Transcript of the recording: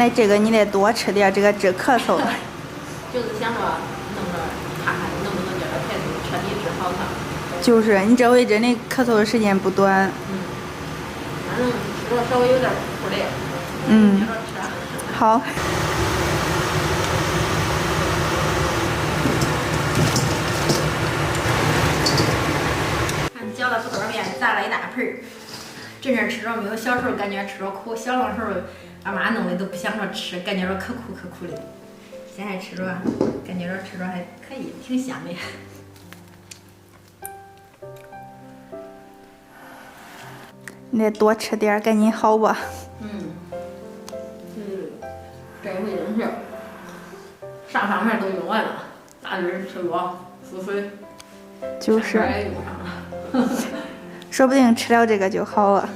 那这个你得多吃点，这个治咳嗽。就是想着弄着看看能不能叫这孩子彻底治好它。就是你这回真的咳嗽的时间不短。反正吃了稍微有点苦的。好。看搅了土豆面，砸了一大盆儿。真正吃着没有小时候感觉吃着苦，小的时候俺妈弄的都不想着吃，感觉着可苦可苦的。现在吃着，感觉着吃着还可以，挺香的。你得多吃点，赶紧好吧。这回真是啥方面都用完了，大人吃药、敷水，就是，也用上了。说不定吃了这个就好了。